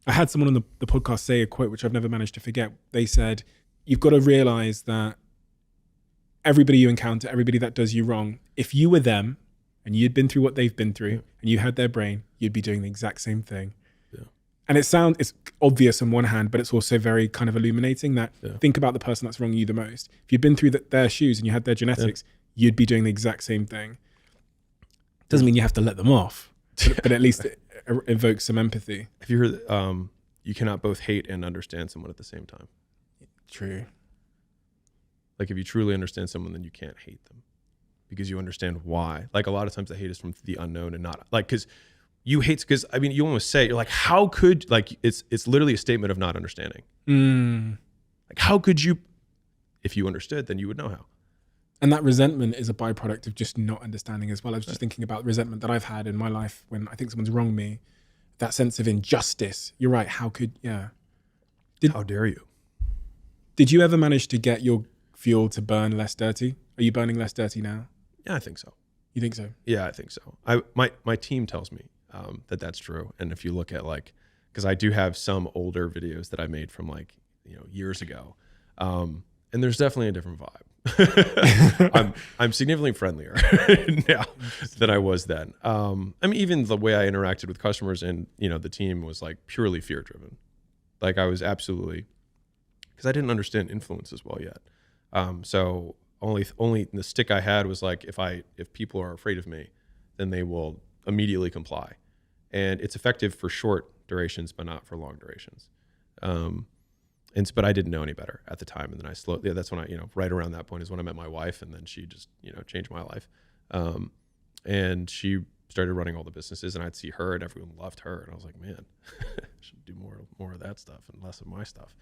I had someone on the podcast say a quote, which I've never managed to forget. They said, you've got to realize that everybody you encounter, everybody that does you wrong, if you were them and you'd been through what they've been through and you had their brain, you'd be doing the exact same thing. Yeah. And it's obvious on one hand, but it's also very kind of illuminating that think about the person that's wronged you the most. If you'd been through their shoes and you had their genetics, you'd be doing the exact same thing. Doesn't mean you have to let them off, but at least it evokes some empathy. Have you heard you cannot both hate and understand someone at the same time? True. Like if you truly understand someone, then you can't hate them because you understand why. Like a lot of times the hate is from the unknown and not like, because you hate, because I mean, you almost say, you're like, how could, like, it's literally a statement of not understanding. Like, how could you, if you understood, then you would know how. And that resentment is a byproduct of just not understanding as well. I was just thinking about resentment that I've had in my life when I think someone's wronged me. That sense of injustice. You're right. How dare you? Did you ever manage to get your fuel to burn less dirty? Are you burning less dirty now? Yeah, I think so. You think so? Yeah, I think so. My team tells me that that's true. And if you look at like, because I do have some older videos that I made from like, years ago. And there's definitely a different vibe. I'm significantly friendlier now than I was then. I mean, even the way I interacted with customers and, the team was like purely fear driven. Like I was absolutely, because I didn't understand influence as well yet. So only the stick I had was like, if people are afraid of me, then they will immediately comply. And it's effective for short durations, but not for long durations. But I didn't know any better at the time. And then that's when I, right around that point is when I met my wife, and then she just, changed my life. And she started running all the businesses, and I'd see her and everyone loved her. And I was like, man, I should do more of that stuff and less of my stuff.